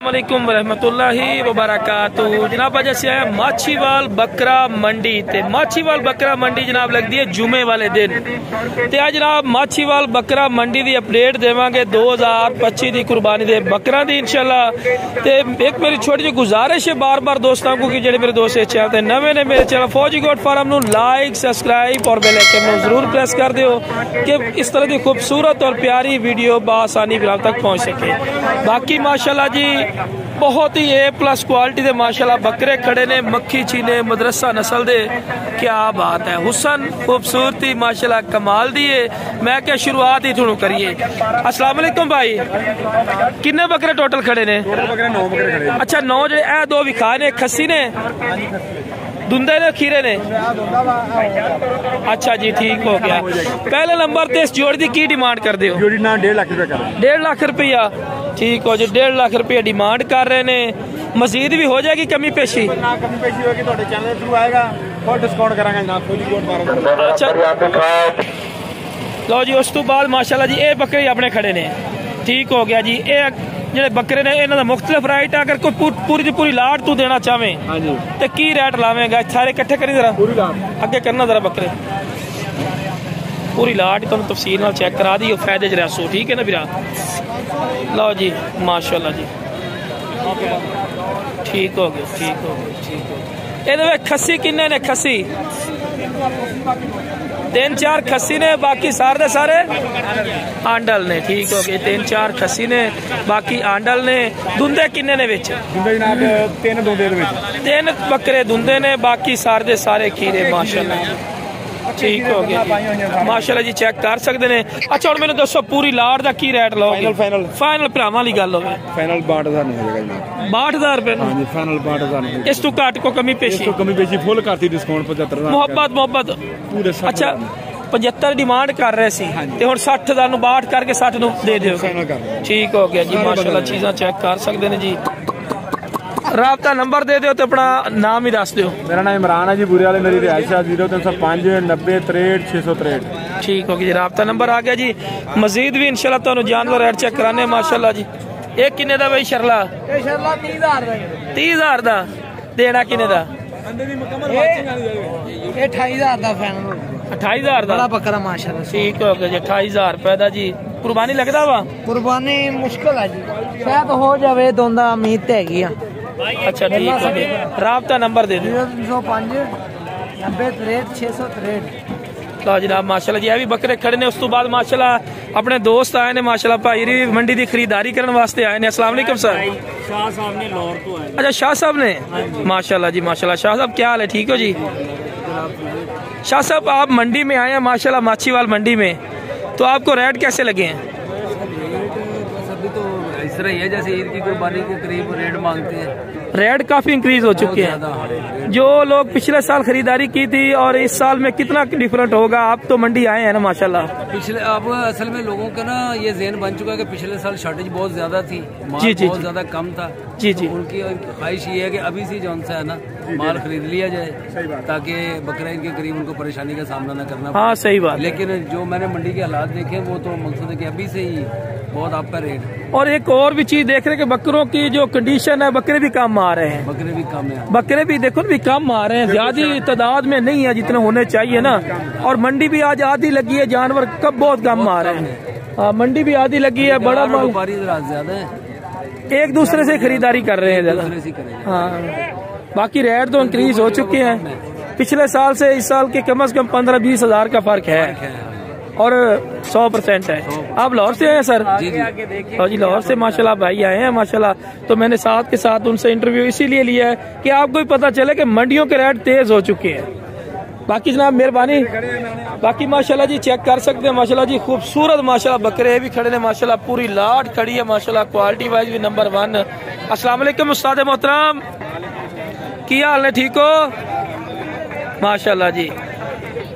अस्सलामुअलैकुम वरहमतुल्लाहि वबरकातुहू। जनाब अज असीं आए माछीवाल बकरा मंडी ते माछीवाल बकरा मंडी जनाब लगती है जुमे वाले दिन ते अज जनाब माछीवाल बकरा मंडी की अपडेट देवांगे 2025 की कुर्बानी दे बकरा दी इंशाल्लाह। ते एक मेरी छोटी जी गुजारिश है बार बार दोस्तों को कि जेडे मेरे दोस्त इस चैनल ते नवे ने मेरे चैनल फौजी गोट फार्म नू लाइक सब्सक्राइब और बेल आइकन नू जरूर प्रेस कर दियो कि इस तरह की खूबसूरत और प्यारी वीडियो बासानी फिर आप तक पहुँच सके। बाकी माशाल्लाह जी बहुत ही A+ क्वालिटी दे माशाल्लाह बकरे खड़े ने मक्खी चीने मदरसा नस्ल दे। क्या बात है, हुसन खूबसूरती माशाल्लाह कमाल दी है। मैं क्या शुरुआत ही थोड़ा करिए। अस्सलाम वालेकुम भाई, किन्ने बकरे टोटल खड़े ने? 9 बकरे खड़े। अच्छा 9 जो ए 2 विखा ने खस्सी ने दुंदे ने खीरे ने। अच्छा जी ठीक हो गया। पहले नंबर ते इस जोड़ी की की डिमांड कर दे हो? जोड़ी ना 1.5 लाख रुपया कर। 1.5 लाख रुपया ठीक हो जी। 1.5 लाख रुपया डिमांड कर रहे ने। मजीद भी हो जाएगी कमी पेशी? ना कमी पेशी होगी तो चैनल थ्रू आएगा और डिस्काउंट करांगे ना फौजी कोट मारो। अच्छा लो जी, उस तो बाद माशाल्लाह जी ये बकरे अपने खड़े ने। ठीक हो गया जी। ये जेडे बकरे ने इन्हां दा मुख्तलिफ रेट है। अगर कोई पूरी पूरी लाट तू देना चाहे तो की रेट लावेगा? सारे इकट्ठे करी जरा पूरी लाट अगे करना जरा बकरे पूरी लाट तुम तफसील नाल चेक करा दी फायदे च रसो। ठीक है ना भरा? लो जी माशाल्लाह जी ठीक हो गया ठीक हो गया ठीक हो गया। ये खस्सी किन्ने ने? खस्सी 3-4 खस्सी ने, बाकी सारे सारे आंडल ने। ठीक हो गए। 3-4 खस्सी ने बाकी आंडल ने। दुंदे किन्ने ने विच? जनाब 3 दुंदे दे विच 3 बकरे दुंदे ने, बाकी सारे दे सारे खीरे माशाल्लाह ठीक हो गया माशाल्लाह जी चेक कर सकते हैं। अच्छा और मैंने दसो पूरी लाट का की रेट लो? फाइनल भरावां वाली गल होवे फाइनल 62,000 हो जाएगा जी। 62,000 रुपए? हां जी फाइनल 62,000। इस तो घट को कमी पेशी? कमी पेशी फुल करती डिस्काउंट 75,000 मोहब्बत पूरे। अच्छा 75 डिमांड कर रहे सी ते हुण 60,000 नु 62 करके 60 नु दे दियो। ठीक हो गया जी माशाल्लाह चीज़ां चेक कर सकते हैं जी। राबता नंबर दे दो तो अपना नाम ही दस दो। मेरा नाम इमरान है जी, बुरे वाले मेरी रिहायश है 0305 90 63 663। ठीक हो गया जी। राबता नंबर आ गया जी। मजीद भी इंशाल्लाह तुहानू जानवर रेट चेक कराने माशाल्लाह जी। ये किन्ने दा भाई शरला? 30,000 दा देना किन्ने दा? 28,000 दा फाइनल। 28,000 दा बकरा माशाल्लाह ठीक हो गया जी। 28,000 रुपए दा जी। कुर्बानी लगदा वा? कुर्बानी मुश्किल है जी, शायद हो जावे दोंदा उम्मीद ते हैगी। अच्छा ठीक हो गया। राबता नंबर दे दो। 0305 90 63 663। लो जनाब माशाल्लाह जी। अभी बकरे खड़े ने। उस तो बाद माशाल्लाह अपने दोस्त आए ने माशाल्लाह भाई मंडी की खरीदारी करने वास्ते आए ने। अस्सलाम वालेकुम सर। शाह साहब ने लाहौर तो आए। अच्छा शाह साहब ने माशाल्लाह जी माशाल्लाह। शाह साहब क्या हाल है? ठीक हो जी? शाह साहब आप मंडी में आए हैं माशाल्लाह माछीवाल मंडी में, तो आपको रेट कैसे लगे हैं? अभी तो इस तरह ही है जैसे ईद की कुर्बानी के करीब रेट मांगते हैं। रेट काफी इंक्रीज हो चुके हैं। जो लोग पिछले साल खरीदारी की थी और इस साल में कितना डिफरेंट होगा? आप तो मंडी आए हैं ना माशाल्लाह। पिछले अब असल में लोगों का ना ये ज़हन बन चुका है कि पिछले साल शॉर्टेज बहुत ज्यादा थी, माल जी बहुत ज्यादा कम था। जी जी। उनकी ख्वाहिश ये है कि अभी से जो है ना माल खरीद लिया जाए ताकि बकरीद के करीब उनको परेशानी का सामना न करना पड़े। हाँ सही बात। लेकिन जो मैंने मंडी के हालात देखे वो तो मकसद है कि अभी से ही बहुत आपका रेट। और एक और भी चीज देख रहे हैं कि बकरों की जो कंडीशन है, बकरे भी कम आ रहे हैं। बकरे भी कम है। बकरे भी देखो भी कम आ रहे हैं, ज्यादा तादाद में नहीं है जितने होने चाहिए ना। और मंडी भी आज आधी लगी है, जानवर कब बहुत कम आ रहे हैं। मंडी भी आधी लगी है। बड़ा माल ज्यादा है, एक दूसरे से खरीदारी कर रहे हैं ज्यादा। हाँ बाकी रेट तो इंक्रीज हो चुके हैं। पिछले साल से इस साल के कम से कम 15-20 हजार का फर्क है और 100% है। आप लाहौर से आए हैं सर? और जी लाहौर से माशाल्लाह भाई आए हैं माशाल्लाह। तो मैंने साथ के साथ उनसे इंटरव्यू इसीलिए लिया है कि आपको भी पता चले कि मंडियों के रेट तेज हो चुके हैं। बाकी जनाब मेहरबानी। बाकी माशाल्लाह जी चेक कर सकते हैं माशाल्लाह जी खूबसूरत माशाल्लाह बकरे भी खड़े ने माशाल्लाह। पूरी लाट खड़ी है माशाल्लाह, क्वालिटी वाइज भी नंबर 1। अस्सलाम वालेकुम उस्ताद मोहतरम, की हाल ने? ठीक हो माशाल्लाह जी।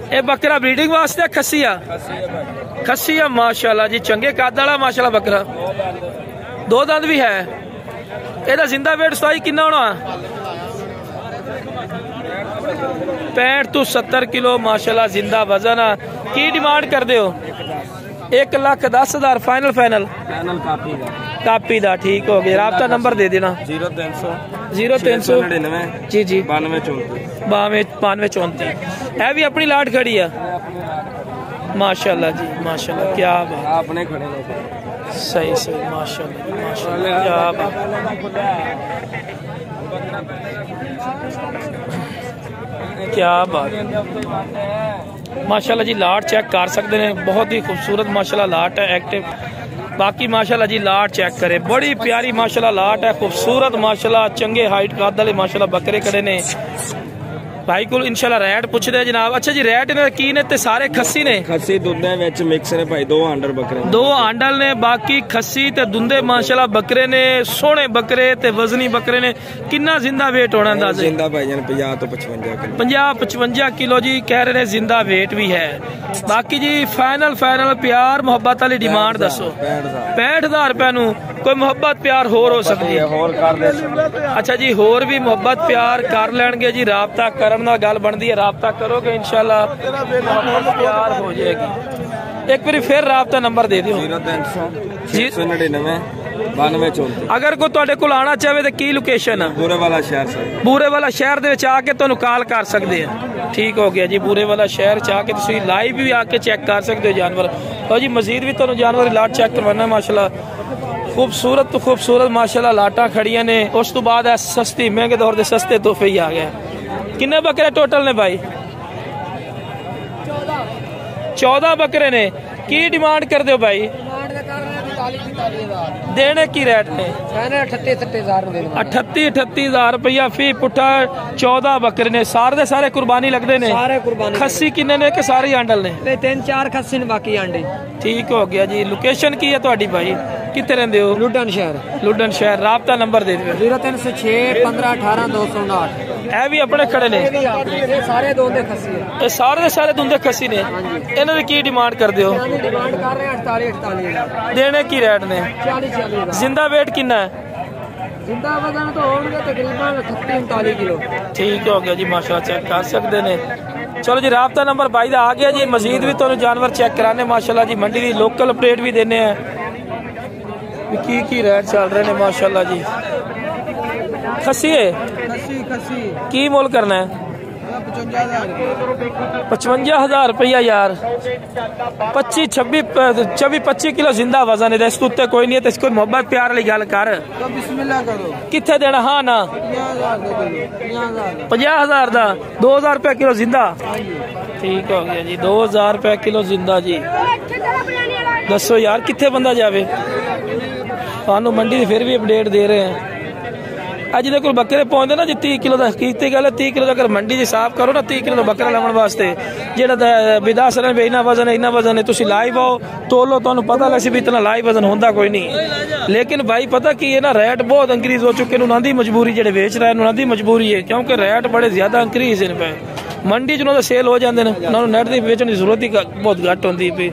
ये बकरा ब्रीडिंग वास्ते खस्सिया खस्सिया माशाल्लाह जी। चंगे कद वाला माशाल्लाह बकरा, 2 दंद भी है। एदा जिंदा वेट सताई कितना होना? 65 to 70 किलो माशाल्लाह जिंदा वजन है। की डिमांड कर दे हो? 1,10,000 फाइनल फाइनल कापी दा ठीक हो गया। राब्ता नंबर दे देना 0300 जी जी 9234 है भी अपनी लाट खड़ी है माशाल्लाह जी माशाल्लाह क्या बात अपने खड़े सही माशाल्लाह क्या बात क्या बात माशाल्लाह जी लाट चेक कर सकते हैं बहुत ही खूबसूरत माशाल्लाह लाट है एक्टिव बाकी माशाल्लाह जी लाट चेक करें बड़ी प्यारी माशाल्लाह लाट है खूबसूरत माशाल्लाह चंगे हाइट कद वाले माशाल्लाह बकरे खड़े ने भाई को इंशाल्लाह रेट पूछते जनाब। अच्छा जी रेट ने की ने ते सारे खस्सी ने खस्सी दुंदे विच मिक्स ने भाई दो आंडल बकरे दो आंडल ने बाकी खस्सी ते दुंदे माशाल्लाह बकरे ने सोहने बकरे ते वजनी बकरे ने कितना जिंदा वेट होना अंदाज़ा जिंदा भाई 50 तो 55 किलो जी कह रहे ने जिंदा वेट भी है। बाकी जी फाइनल प्यार मोहब्बत वाली डिमांड दसो 65,000 रुपए नु कोई मोहब्बत प्यार होर हो सकती है होर कर दे। अच्छा जी होर भी मोहब्बत प्यार कर लेंगे जी राबता करन दा गल बनदी है राबता करोगे इंशाल्लाह प्यार हो जाएगी। एक बार फिर राबता नंबर दे दियो 0300 9234 अगर कोई तुहाडे कोल आना चाहे तो की लोकेशन है बूरे वाला शहर दे विच आके तुहानू कॉल कर सकते हैं ठीक हो गया जी बूरे वाला शहर च आके तुसीं लाइव भी आके चेक कर सकते हो जानवर और जी मजीद भी तुहानू जानवर लाट चेक करवाना माशाल्लाह खूबसूरत तो खूबसूरत माशाल्लाह लाटा खड़ियां ने उस तो बाद सस्ती महंगे दौर दे सस्ते तोहफे ही आ गए। किन्ने बकरे टोटल ने भाई 14 बकरे ने की डिमांड कर दो भाई देने की रेट ने 38,000 रुपया फी पुट्ठा 14 बकरे ने सारे कुर्बानी लगते ने खस्सी किन्ने ने कि सारे आंडल ने 3-4 खस्सी ने बाकी आंडे ठीक हो गया जी। लोकेशन की है ਤੁਹਾਡੀ भाई कितने रहंदे हो लुडन शहर राब्ता नंबर दे दियो 0306 15 18 259 ए भी अपने खड़े ने सारे दोंदे खस्सी है ये सारे दुंदे खस्सी ने इन्हां दी की डिमांड कर दियो डिमांड कर रहे हैं 48 देने की रेट ने 40 जिंदा वेट कितना है जिंदा वजन तो होंगे तकरीबन 38-39 किलो ठीक हो गया जी माशाल्लाह चेक कर सकते ने। चलो जी राब्ता नंबर भाई दा आ गया जी मजीद भी तुहानू जानवर चेक कराने माशाल्लाह जी मंडी दी लोकल अपडेट भी देने हैं की रेट चल रहे ने माशाल्लाह जी। खस्सी है की मोल करना है 55,000 रुपया यार 25 किलो जिंदा वजन है इस उत्ते कोई नहीं है कोई मोहब्बत प्यार वाली गल कर किथे देना हाँ ना 50,000 का 2,000 रुपया किलो जिंदा ठीक हो गया जी 2,000 रुपया किलो जिंदा जी। दसो यार किथे बंदा जावे थानू मंडी फिर भी अपडेट दे रहे हैं अज दे कोल बकरे पहुंचते ना जी 30 किलो का कीती गल 30 किलो अगर मंडी साफ करो ना 30 किलो का बकरा लाने वास्ते जेड़ा विदास इन्ना वजन है तुसी लाइव आओ तोलो तुहानू पता लग सी भी इतना लाइव वजन होंदा कोई नहीं लेकिन भाई पता की है ना रेट बहुत इंक्रीज हो चुके उन्हां दी मजबूरी जेड़े बेच रहे उन्हां दी मजबूरी है क्योंकि रेट बड़े ज्यादा इंक्रीज इन पे मंडी च उन्हां दा सेल हो जांदे ने उन्हां नेट दी बेचण दी जरूरत ही बहुत घट होंदी पई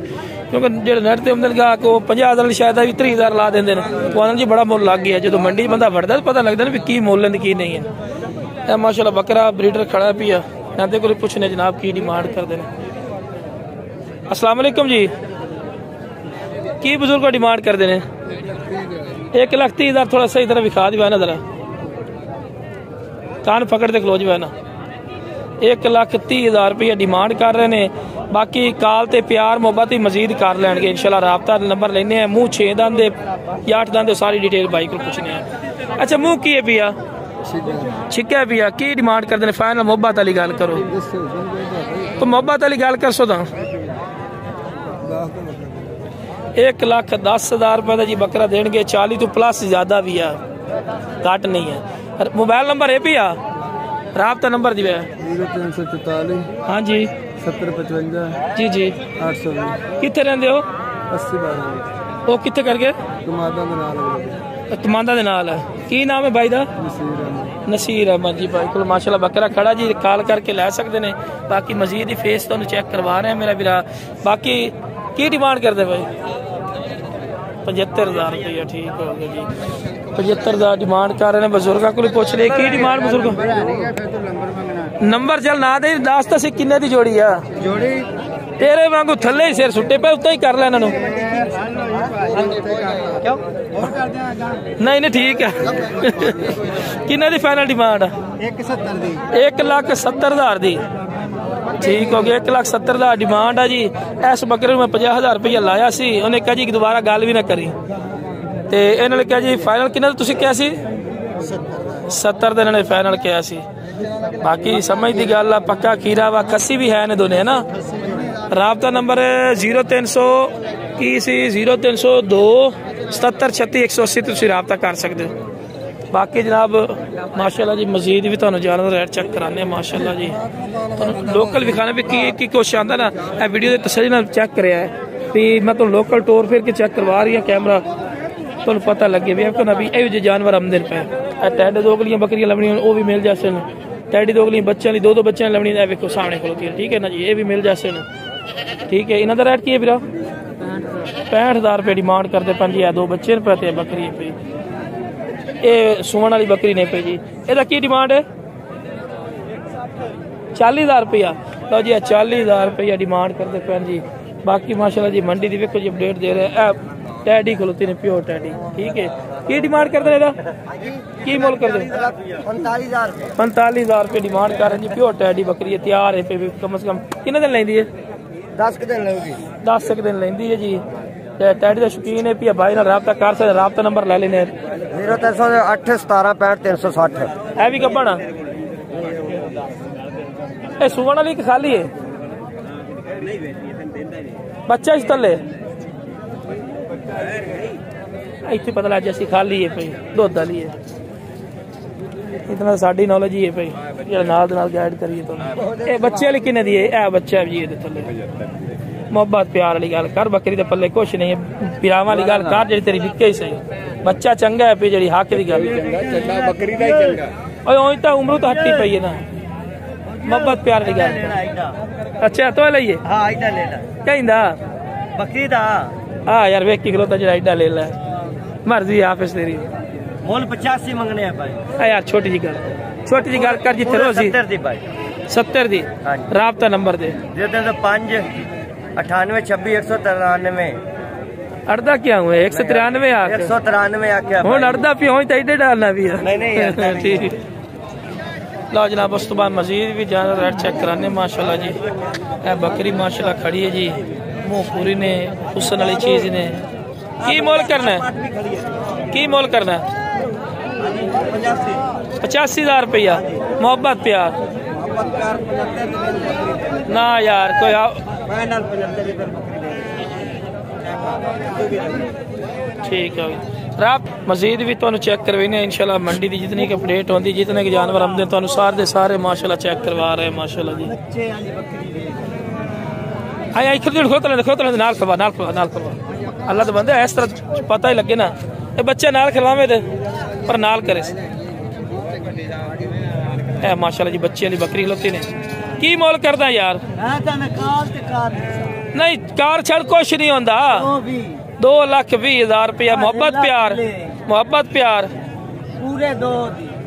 क्योंकि जो नेट से आमदन का 50,000 शायद भी 30,000 ला देंगे वो आनंद जी बड़ा मुल लग गया जो मंडी बंदा बढ़ता पता लगता है भी की मुल की नहीं है। माशाल्लाह बकरा ब्रीडर खड़ा पिया कहते को पूछने जनाब की डिमांड करते हैं। अस्सलाम वालेकुम जी की बुजुर्ग को डिमांड करते हैं 1,30,000 थोड़ा सही तरह विखा दिवा ना जरा कान पकड़ दे खलो जी ना 1,30,000 रुपया डिमांड कर रहे हैं बाकी काल ते प्यार मोहब्बत ही मजीद कर लेंगे इंशाल्लाह राब्ता नंबर लेने हैं मुँह 6 दंदे या 8 दंदे सारी डिटेल भाई को पूछने हैं। अच्छा मुँह की है पिया छिक्का है पिया की डिमांड करते हैं फाइनल मोहब्बत वाली गल करो तो मोहब्बत वाली गल कर सो 1,10,000 रुपए का जी बकरा देंगे 40 तो प्लस ज्यादा भी है घट नहीं है। मोबाइल नंबर है पिया राब्ता नंबर दी 0344 हाँ जी 7055 जी 820 कितने रहंदे हो 80 वो कितने करके तमादा दे नाल है की नाम है भाई दा नसीर अहमद जी भाई को माशाल्लाह बकरा खड़ा जी कॉल करके ले सकते हैं बाकी मजीद ही फेस तो चेक करवा रहे हैं मेरा वीरा बाकी की डिमांड करते भाई 75,000 रुपया ठीक हो गया जी 75,000 डिमांड कर रहे हैं बुजुर्गों को पूछ रहे की डिमांड बुजुर्ग नंबर चल ना दे दस तो किन्ने दी जोड़ी है तेरे वांगू थले ही सिर सुट्टे पे उत्ते ही कर ले इन्हां नूं। नहीं नहीं ठीक है। किन्ने दी फाइनल डिमांड? 1,70,000 दी। ठीक हो गया, 1,70,000 डिमांड है जी। इस बकरे में 50,000 रुपया लाया सी, उन्हें कहा जी दोबारा गल भी ना करी ते इन्होंने कहा जी फाइनल किन्ना तुसीं कहा सी? 70 इन्होंने फाइनल किया सी। बाकी समझ दी गल है, पक्का खीरा वा खस्सी भी है ने दोने है ना। राबता नंबर 0300 की सी 0302 77 36 180 तुसीं राबता कर सकते हो। बाकी जनाब माशाल्लाह जी मजीद भी तुहानूं जानवर रेट चेक कराने माशाल्लाह जी। तुहानूं लोकल विखाने भी की कुछ आंदा ना, ए वीडियो दे तसल्ली नाल चेक करिया है भी मैं तुहानूं लोकल टूर फिर के चेक करवा रही हां, कैमरा तुहानूं पता लगे भी आपको ना भी इहो जे जानवर आमदे पे। टैड दोगलियां बकरियां लवणियां वो भी मिल जासे न, टैडी दोगलियां बच्चों ली दो बच्चों लवणियां ए वेखो सामने खलोती है। ठीक है ना जी, ये भी मिल जासे न। ठीक है, इन्हां दा रेट की है वीरा? 65,000 रुपये डिमांड करते पन जी। दो बच्चे पे ते बकरी पे ये सुवन वाली बकरी ने पे जी। एदा की डिमांड है? 40,000 रुपया। लो जी 40,000 रुपया डिमांड करते पैन जी। बाकी माशाल्लाह जी मंडी दी वेखो जी अपडेट दे रहे हैं। टैडी खलोती ने प्योर टैडी। ठीक है, की डिमांड करते हैं? की मोल कर दे? 45,000 रुपये डिमांड कर रहे जी। प्योर टैडी बकरी तैयार है पे कम से कम कितने दिन लेंदी है? 10 दिन लेगी। 10 दिन लेंदी है जी। टैडी का शौकीन है, भाई नाल राबता कर सकते। राबता नंबर ले लेने 0308 17 65 360। है भी कब्बन ए सुवन वाली खाली है बच्चा इस तले इतने पता लग जैसी खाली है भाई दुध वाली है। इतना साड़ी नॉलेज ही है भाई जो नाल गाइड करिए। तो ये बच्चे वाली किन्ने दी है? बच्चा भी है थले। मोहब्बत प्यार वाली गल कर, बकरी दे पल्ले कुछ नहीं है। पिरावां वाली गल कर जेड़ी तेरी विके ही सही। बच्चा चंगा है, जेड़ी हक दी गल बकरी दा ही चंगा। ओए ओई तां उम्र तो हट्टी पई है ना। मोहब्बत प्यार वाली गल। अच्छा तो लईए? हां इदा ले ले कहंदा बकरी दा। हां यार वेख की खलोता जेड़ा इदा ले ले, मर्जी हाफिज तेरी। मोल 85 मंगने हैं भाई। यार छोटी जी गल कर जिथे रोजी 70 दी भाई। 70 दी। राबता नंबर दे 05 98 26 193। अड़दा क्या हुए? 193 आ 193 आख्या हुन अड़दा पी होई ते इडे डालना भी है। नहीं ठीक। लो जनाब उस तो बाद मजीद भी ज्यादा रेट चेक कराने माशाल्लाह जी। ए बकरी माशाल्लाह खड़ी है जी, मुंह पूरी ने हुसन वाली चीज ने। की मोल करना है? की मोल करना है? 85,000 रुपया। मोहब्बत प्यार ना यार कोई ठीक है। रात मजीद भी तुहानू चेक करवाने इंशाल्लाह। मंडी की जितनी की अपडेट होती, जितने के जानवर आमदे तुहानू सारे सारे माशाल्लाह चेक करवा रहे हैं माशाल्लाह जी। आई खोतले नाल खवा अल्लाह तो बंदे इस तरह पता ही लगे ना। ये बच्चे नाल खिलवावे दे पर नाल करे ए माशाल्लाह जी। बच्चे वाली बकरी खलोती ने। की मोल करदा यार? नहीं कार छड़ कुछ नहीं होंदा। 2,20,000 रुपया। मोहब्बत प्यार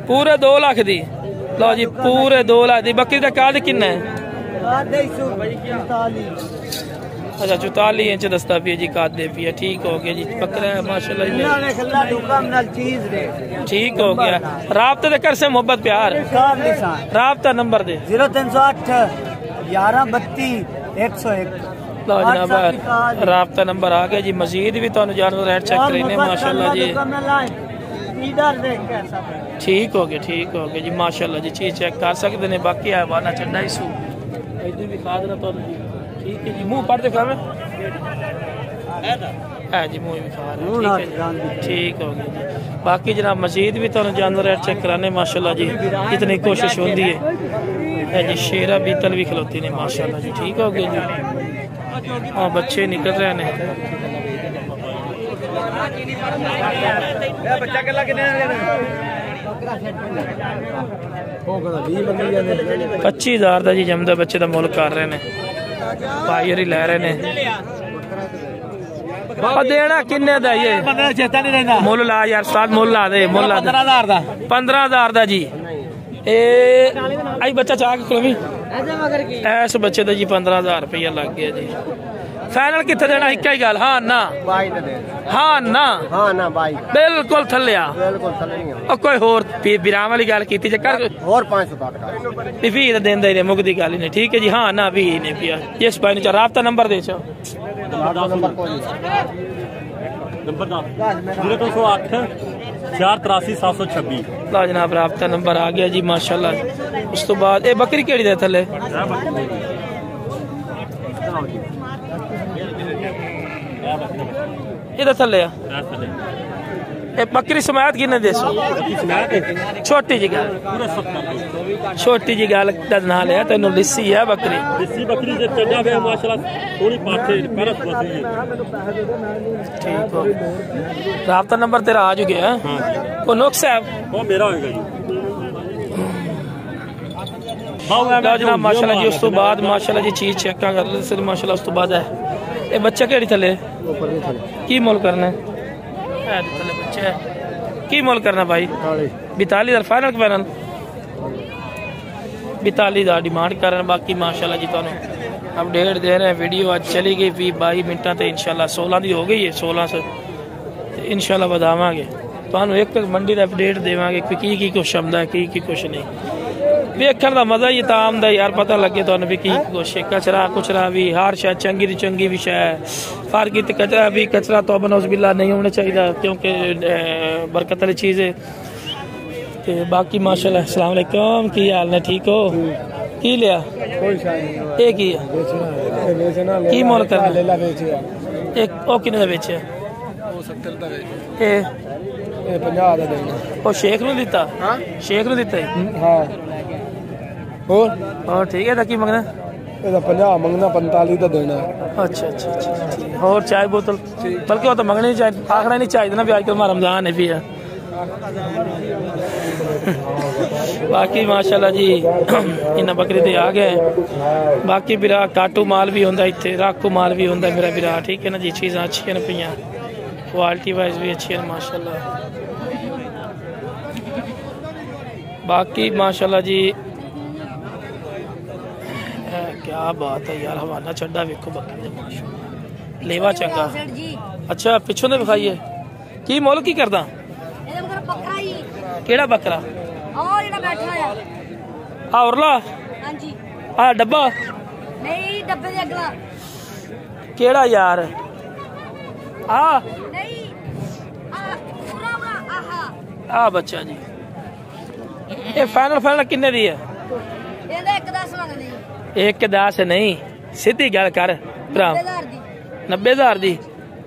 पूरे 2 लाख दी। लो जी पूरे 2 लाख दी बकरी का काद किन्ना है? अच्छा 44 इंच दस्ता पी जी काद दे पिया। ठीक हो गया जी। बकरा है माशाल्लाह। ठीक हो गया। राबते दे कर से मोहब्बत प्यार। राबता नंबर दे 0308 11 32 101। लो जनाब राबता नंबर आ गया जी। मजीद भी तुहानू जानवर रेट चेक करेंगे माशाल्लाह जी। ठीक हो गया जी माशाल्लाह जी। चीज चेक कर सकते हैं। बाकी है वाला चंडा ही सू इधर भी खा देना तो ठीक है जी। मुंह पढ़ते खावे है जी, मुंह भी खा रहे। ठीक हो गया जी। बाकी जनाब मजीद भी तुहानू जानवर रेट चेक कराने माशाल्लाह जी। इतनी कोशिश होती है जी। शेरा बीतल भी खलोती ने माशाल्लाह जी। ठीक हो गया जी। हाँ बच्चे निकल रहे हैं। 25,000 का जी जमदा बच्चे का मुल कर रहे हैं भाई और लै रहे हैं। देना किन्ने दा ये मुल ला यार साथ मुल ला दे। मुल ला 15,000 का जी। ए आई बच्चा चाह के इस बच्चे का जी 15,000 रुपया लग गया जी। फाइनल कितने देना? एक ही गल, हाँ ना हाँ ना हाँ ना बाई बिल्कुल थल्ले बिल्कुल थल्ले नहीं और कोई होर विराम वाली गल की कर और 500 का भी देंदे ने मुकदी गल नहीं। ठीक है जी, हाँ ना भी नहीं पिया जिस भाई ने राबता नंबर दे छो नंबर 0208 483 726। ला जनाब राबता नंबर आ गया जी माशाल्लाह। उस तो बाद ये बकरी केड़ी दे थले इधर थले ए बकरी समायत किने देसो? छोटी जी गल छोटी जी गल ना लिया तेन लिस्सी है बकरी जे चंगा वे माशाल्लाह थोड़ी पाठे परस बसी है। ठीक हो राबता नंबर तेरा आ गया वो नुक्स है वो मेरा होएगा जी। जनाब माशाल्लाह जी। उस तो बाद माशाल्लाह जी चीज चेक कर ले सर माशाल्लाह। उस तो बाद है ये बच्चा केड़ी थले की मोल करना है थले बच्चा की मोल करना भाई? 42,000 फाइनल फाइनल 42,000 डिमांड कर रहे हैं। बाकी माशाल्लाह जी तुहानू अपडेट दे रहे हैं। वीडियो आज चली गई 22 मिनटा तो इंशाल्लाह 16 की हो गई है 16 से इंशाल्लाह बतावांगे तुहानू एक मंडी का अपडेट देवांगे की कुछ आमदा है की कुछ नहीं। वेखण का मजा ही ताम दा यार पता लगे तो भी की कुछ कचरा कुचरा भी हर शायद चंगी दी चंगी भी शायद फार की कचरा भी कचरा तो बनौस बिल्ला नहीं होना चाहिए क्योंकि बरकत वाली चीज़ है। तो बाकी माशाल्लाह अस्सलाम वालेकुम की हाल ने ठीक हो की लिया एक ही की मोल करना एक ओ किने बेचे ओ शेख नूं दिता शेख नूं दिता हाँ और ठीक है की मंगना 50 मंगना 45 का देना। अच्छा अच्छा अच्छा और चाय बोतल बल्कि वो तो मंगनी चाहिए आखना नहीं चाहिए ना भी आजकल हमारा रमजान है भी है। बाकी माशाल्लाह जी इन बकरी ते आ गए। बाकी बिरा काटू माल भी होंदा इत्थे राकू माल भी होंदा मेरा बिरा। ठीक है ना जी चीज़ां अच्छी न पियां क्वालिटी वाइज भी अच्छी है माशाल्लाह। बाकी माशाल्लाह जी क्या बात है यार हवाना चड्डा वेखो बकरी माशाल्लाह लेवा चंगा। अच्छा पिछों दे विखाइए की मोल की करदा केड़ा बकरा औरला आ डब्बा नहीं डब्बे दे अगला केड़ा यार आ नहीं पूरा आहा आ बच्चा जी ये फाइनल किन्ने दी है? ਇਹਦਾ 110 ਮੰਗਦੇ 1-10 नहीं सीधी गल कर भरा 90,000 दी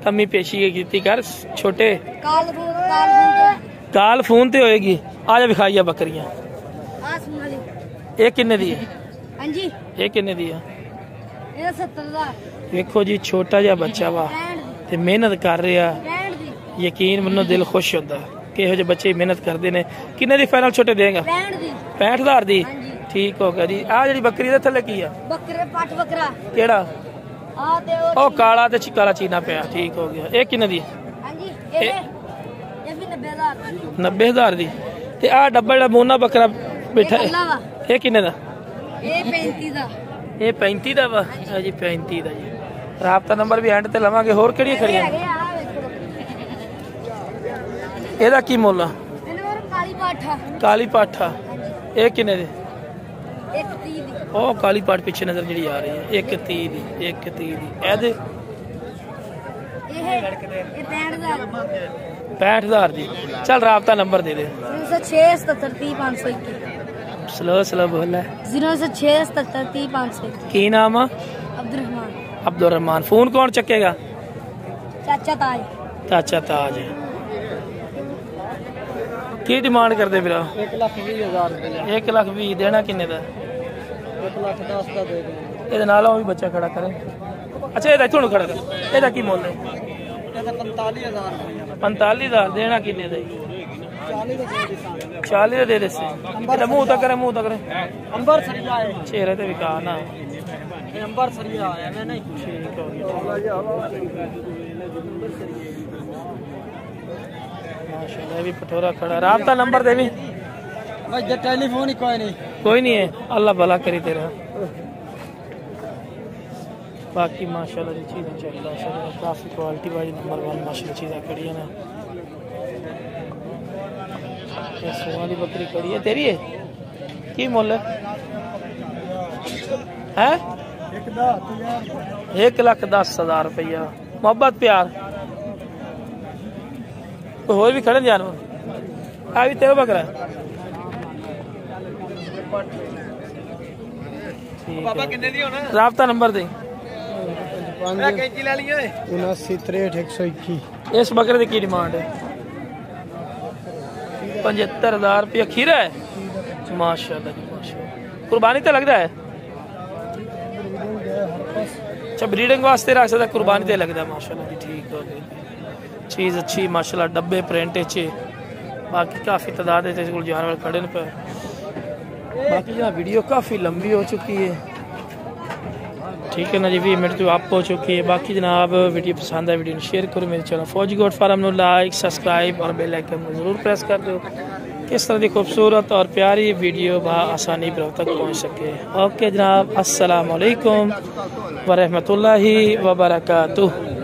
कमी पेशी की कर छोटे काल फोन ते होएगी। आज विखाइया बकरियां एक किन्ने दी है? हाँ जी ये किन्ने दी है? 70,000 देखो जी छोटा जा बच्चा वा ते मेहनत कर रहा यकीन मनो दिल खुश होता किहो जे बच्चे मेहनत करते ने। किन्ने दी फाइनल छोटे देगा? 65,000 दी ठीक हो गया जी। आ जी बकरी दे थले की है? बकरे पाठ बकरा केड़ा आ ते ओ काला ते काला चीना पिया ठीक हो गया। एक किन्ने दी? हाँ जी ये भी 90,000 90,000 दी ते आ डब्बा जेड़ा मोना बकरा बैठा है ये किन्ने दा? ये 35 दा ये 35 दा वा जी 35 दा जी। राबता नंबर भी एंड ते लवांगे। होर केड़ी खड़ियां एदा की मोल? काली पाठा ये किन्ने दे? 130 दी ओ काली पाठ पीछे नजर जी आ रही है 130 दी 130 दी एदे ये 65,000 दी। चल राबता नंबर दे दे 067730 स्लो बोल है 067730 की नाम है? अब्दुल रहमान फोन कौन चकेगा? चाचा ताज चाचा ताज की डिमांड करते फिर? 1,20,000 देना किन्ने दा? 1,10,000 का दे दे। ਇਹਦੇ ਨਾਲ ਉਹ ਵੀ ਬੱਚਾ ਖੜਾ ਕਰੇ। ਅੱਛਾ ਇਹਦਾ ਇੱਥੋਂ ਨੂੰ ਖੜਾ ਕਰ ਇਹਦਾ ਕੀ ਮੁੱਲ ਹੈ? ਇਹਦਾ 45,000 45,000 ਦੇਣਾ ਕਿੰਨੇ ਦਾ? 40 ਦਾ ਦੇ ਦੇ ਸੇ ਇਹਦਾ ਮੂੰਹ ਤਾਂ ਕਰੇ अंबर सरिया है ਚਿਹਰੇ ਤੇ ਵਿਕਾ ਨਾ अंबर सरिया है मैं नहीं ਠੀਕ ਹੋ ਗਿਆ माशाल्लाह ये भी पठोरा खड़ा। राबता नंबर दे भी भाई टेलीफोन ही कोई नहीं है अल्लाह भला करी तेरा। बाकी माशाल्लाह जी चीज़ें चलता है काफ़ी क्वालिटी वाली नंबर 1 माशाल्लाह चीज़ें खड़ी है ना। ये सोनाली बकरी खड़ी है तेरी है की मुल है 1,10,000 रुपया। मोहब्बत प्यार कोई होर भी खड़े जानवर आ भी तेरा बकरा राबता नंबर दे 7963 इस बकरे की की डिमांड है 75,000 रुपया खीरा है माशाल्लाह जी माशाल्लाह कुर्बानी तो लगता है अच्छा ब्रीडिंग वास्ते रख सकता कुर्बानी तो लगता है माशाल्लाह जी ठीक हो गई चीज़ अच्छी माशाल्लाह डब्बे प्रिंट च बाकी काफ़ी तादाद है जानवर खड़े पे बाकी यहाँ वीडियो काफ़ी लंबी हो चुकी है ठीक है ना जी 20 मिनट तो आप हो चुकी है। बाकी जनाब वीडियो पसंद है वीडियो शेयर करो मेरे चैनल फौजी गोट फार्म को लाइक सब्सक्राइब और बेल आइकन को ज़रूर प्रेस कर दो किस तरह की खूबसूरत और प्यारी वीडियो आसानी पर तक पहुँच सके। ओके जनाब अस्सलाम वालेकुम व रहमतुल्लाहि व बरकातुहू।